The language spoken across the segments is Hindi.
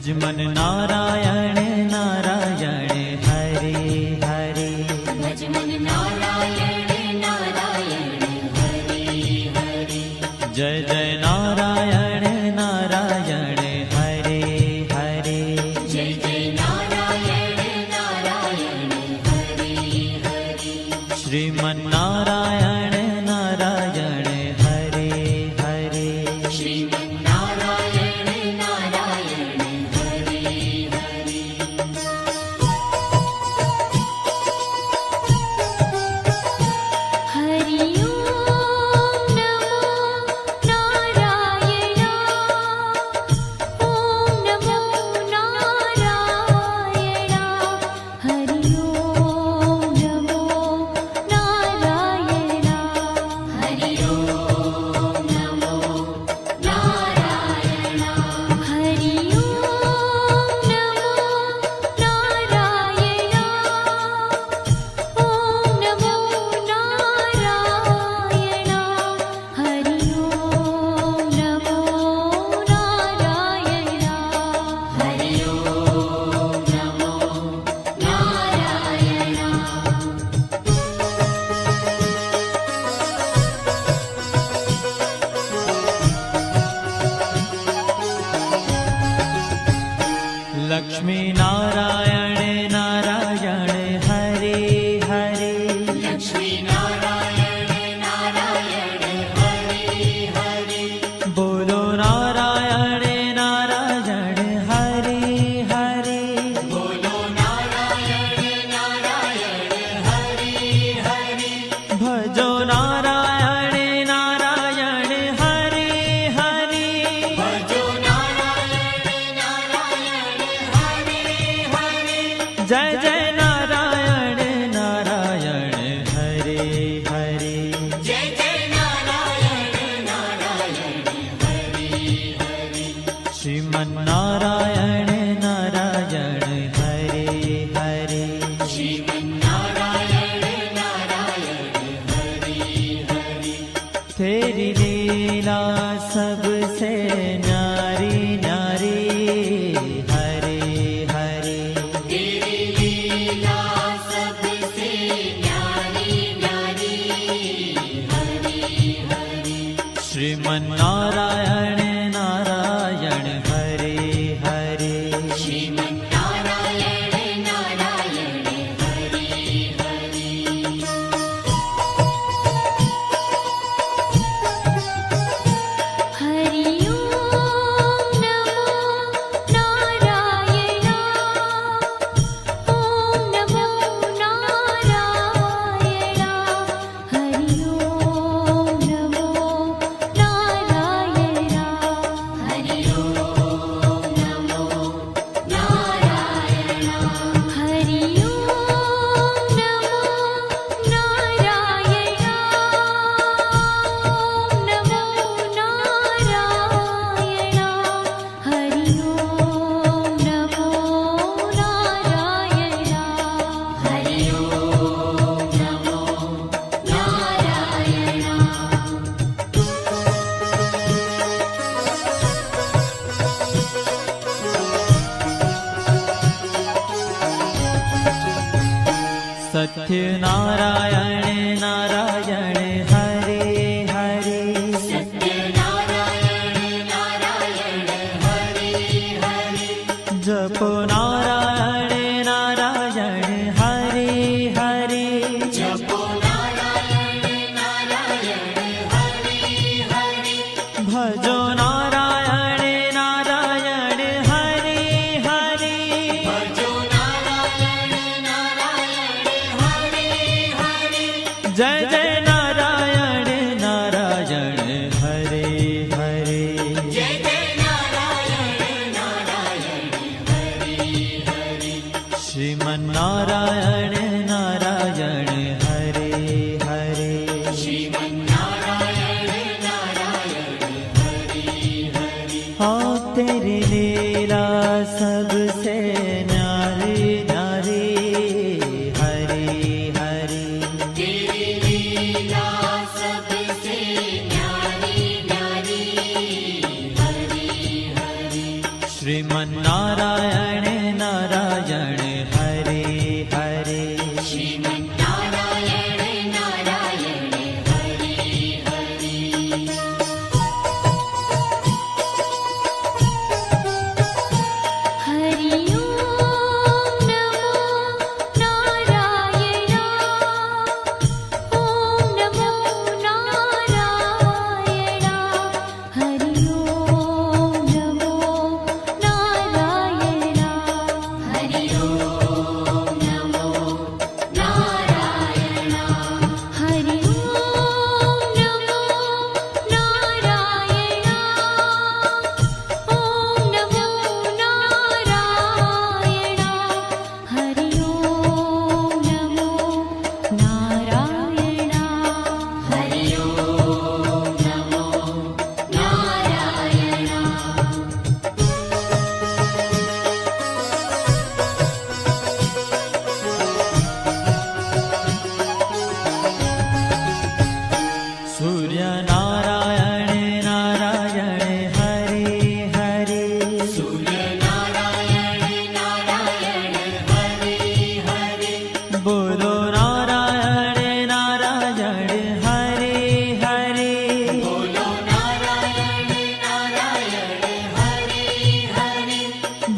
भजमन नारायण नारायण हरे हरे। भजमन नारायण नारायण हरे हरे। जय जय नारायण नारायण हरे हरे। जय जय नारायण नारायण हरे हरे। श्रीमन नारायण नारायण हरे हरे। श्रीमन नारायण नारायण हरे हरे। हरि ओम नमो नारायण। ओम नमो नारायण। हरि ओम नमो नारायण। हरि ओम नमो नारायण। हरि ओम नमो नारायण। ओम नमो नारायण। हरि ओम नमो नारायण। हरि ओम नमो नारायण। लक्ष्मी नारायण नारायण हरे हरे। लक्ष्मी नारायण नारायण हरे हरे। बोलो नारायण नारायण हरे हरे। बोलो नारायण नारायण हरे हरे। भजो नारायण नारायण हरे हरे। भजो नारायण नारायण हरे हरे। जय जय नारायण नारायण हरे हरे। जय जय नारायण नारायण हरे हरे। श्रीमन नारायण नारायण हरे हरे। श्रीमन नारायण नारायण हरे हरे। तेरी लीला सबसे न्यारी न्यारी हरे हरे। तेरी लीला सबसे न्यारी न्यारी हरे हरे। श्रीमन नारायण नारायण हरे हरे। श्रीमन नारायण नारायण हरे हरे। हरि ओम नमो नारायण। ओम नमो नारायण। हरि ओम नमो नारायण। हरि ओम नमो नारायण। हरि ओम नमो नारायण। ओम नमो नारायण। हरि ओम नमो नारायण। हरि ओम नमो सत्य नारायण नारायण हरे हरे। सत्य नारायण नारायण हरे हरे। जपो नारायण नारायण हरे हरे। जपो नारायण नारायण हरे हरे। भजो नारायण नारायण हरे हरे। भजो नारायण नारायण हरे हरे। जय जय नारायण नारायण हरे हरे। जय जय नारायण नारायण हरे हरे। श्रीमन नारायण नारायण हरे हरे। श्रीमन नारायण नारायण हरे हरे। हाँ तेरी लीला सबसे न्यारी न्यारी हरे हरे। तेरी लीला सबसे न्यारी न्यारी हरे हरे। श्रीमन नारायण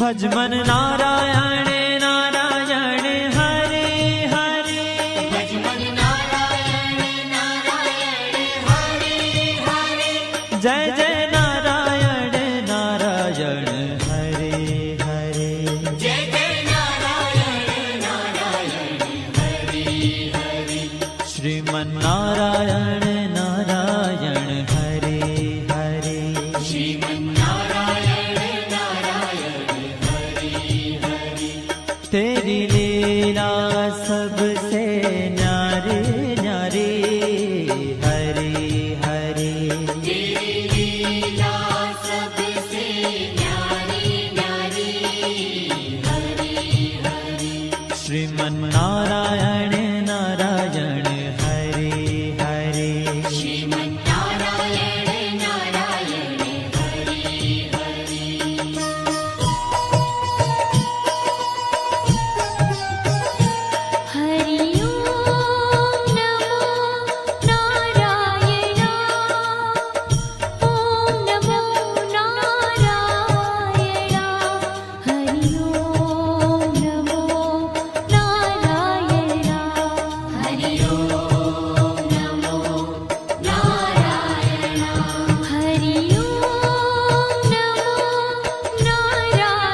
ભજમન નારાયણ નારાયણ હરે હરે ભજમન નારાયણ નારાયણ હરે હરે જય જય નારાયણ નારાયણ હરે હરે જય જય નારાયણ નારાયણ હરે હરે શ્રીમન નારાયણ નારાયણ હરે હરે શ્રીમન નારાયણ નારાયણ હરે હરે तेरी लीला सबसे न्यारी न्यारी हरे हरे तेरी लीला सबसे न्यारी न्यारी हरे हरे श्रीमन नारायण नारायण हरे हरे श्रीमन नारायण नारायण हरे हरे हरि ओम नमो नारायणा ओम नमो नारायणा हरि ओम नमो नारायणा हरि ओम नमो नारायणा हरि ओम नमो नारायणा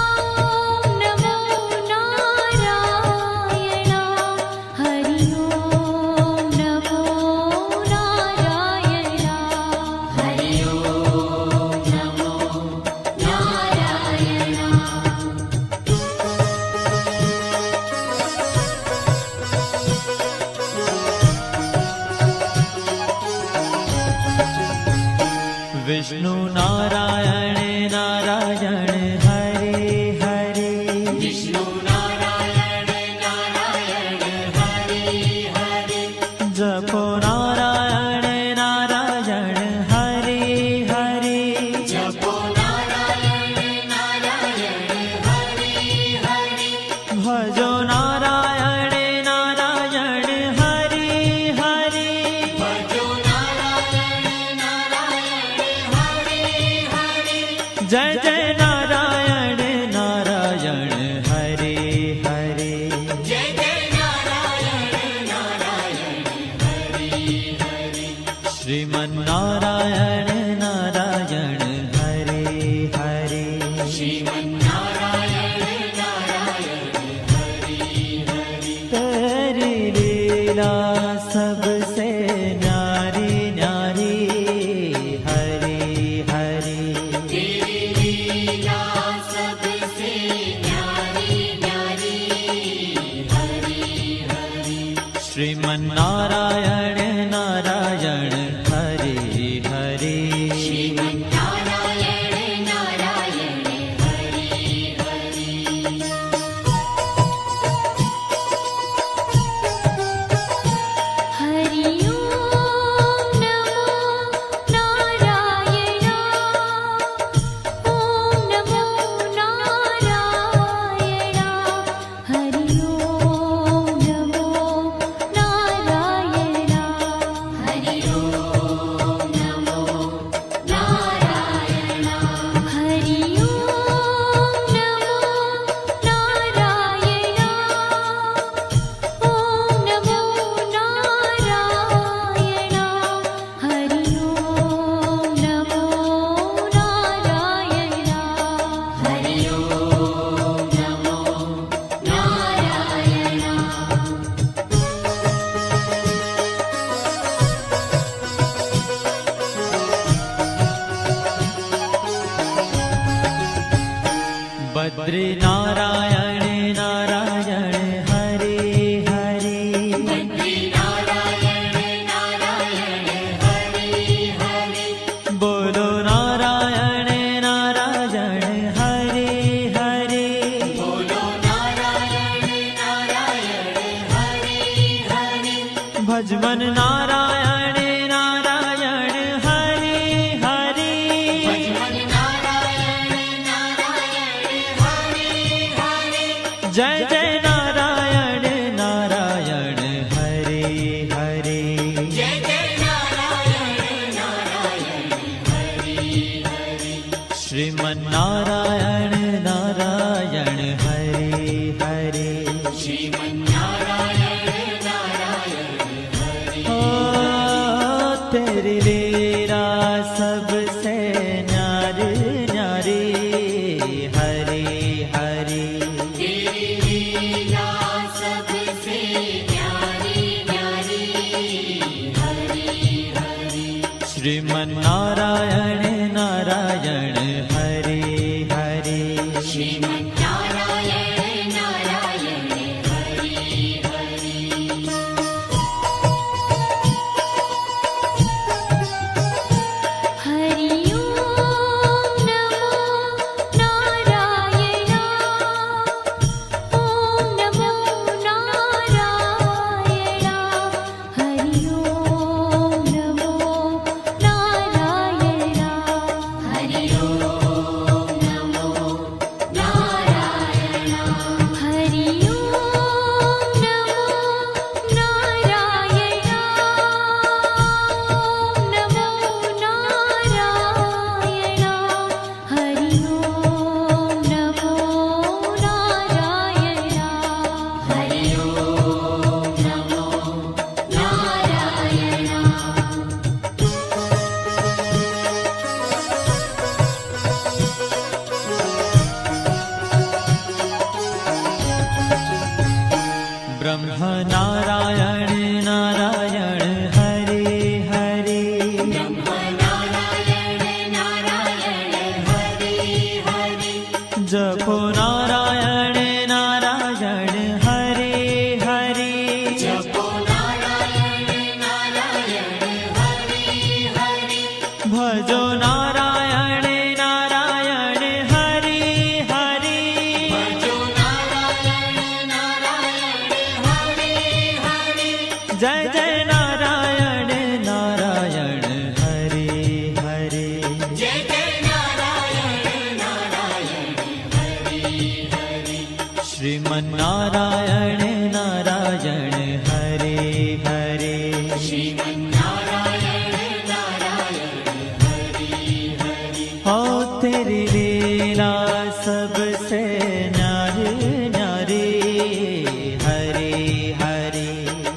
ओम नमो नारायणा हरि ओम नमो नारायणा हरि ओम नमो नारायणा विष्णु नारायण नारायण हरे हरे विष्णु नारायण नारायण हरे हरे जपो नारायण नारायण हरे हरे जपो नारायण नारायण हरे हरे भजो नारायण नारायण हरे हरे भजो नारायण नारायण हरे हरे जय जय नारायण नारायण हरे हरे जय जय नारायण नारायण हरे हरे श्रीमन नारायण नारायण हरे हरे श्रीमन नारायण नारायण हरे हरे तेरी लीला सबसे न्यारी न्यारी हरे हरे तेरी लीला सबसे न्यारी न्यारी हरे हरे श्रीमन नारायण नारायण हरे हरे श्रीमन नारायण नारायण हरे हरे हरि ओम नमो नारायणा ओम नमो नारायणा हरि ओम नमो नारायणा हरि ओम नमो नारायणा हरि ओम नमो नारायणा ओम नमो नारायणा हरि ओम नमो नारायणा हरि ओम नमो नारायणा बद्री नारायण नारायण हरे हरे बद्री नारायण नारायण हरे हरे बोलो नारायण नारायण हरे हरे बोलो नारायण नारायण हरे हरे भजमन नारायण नारायण हरे हरे भजमन नारायण नारायण हरे श्रीमन्नारायण नारायण हरे हरे श्रीमन्नारायण नारायण हरे ओ तेरी लीला सबसे न्यारी न्यारी हरे हरे तेरी लीला सबसे न्यारी न्यारी हरे हरे श्रीमन्नारायण नारायण हरे हरे श्रीमन्नारायण नारायण हरे हरे हरि ओम नमो नारायण ओम नमो नारायण हरि ओम नमो नारायण हरि ओम नमो नारायण हरि ओम नमो नारायण ओम नमो नारायण हरि ओम नमो नारायण हरि ओम नमो नारायण ब्रह्म नारायण नारायण हरे हरे नारायण नारायण हरे हरे जपो नारायण नारायण हरे हरे जपो नारायण नारायण हरे हरे भजो नारायण नारायण हरे हरे भजो नारायण नारायण हरे हरे जय जय नारायण नारायण हरे हरे जय जय नारायण नारायण हरे हरे श्रीमन्नारायण नारायण हरे हरे श्रीमन्नारायण नारायण हरे हरे हो तेरी लीला सबसे न्यारी न्यारी हरे हरे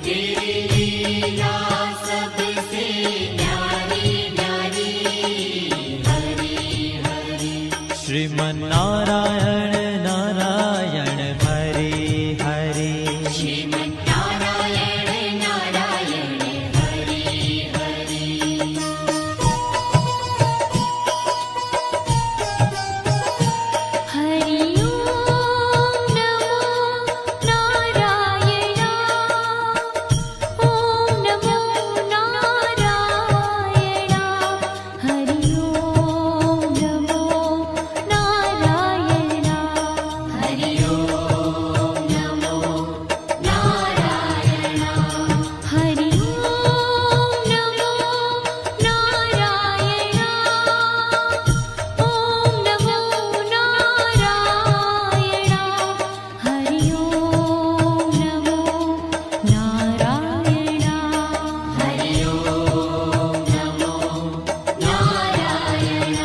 तेरी लीला सबसे न्यारी न्यारी हरे हरे श्रीमन्नारायण नारायण हरे हरे श्रीमन्नारायण नारायण हरे हरे हरि ओम नमो नारायण ओम नमो नारायण हरि ओम नमो नारायण हरि ओम नमो नारायण हरि ओम नमो नारायण ओम नमो नारायण हरि ओम नमो नारायण हरि ओम नमो नारायण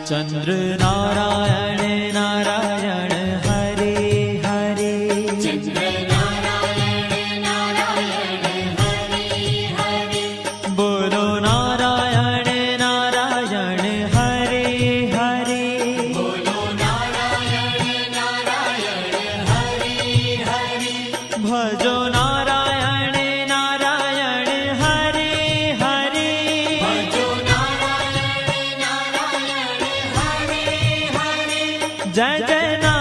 चंद्र नारायण नारायण हरे हरे चंद्र नारायण नारायण हरे हरे बोलो नारायण नारायण हरे हरे बोलो नारायण नारायण हरे हरे भजो नारायण नारायण हरे हरे भजो नारायण नारायण हरे हरे जय जय नारायण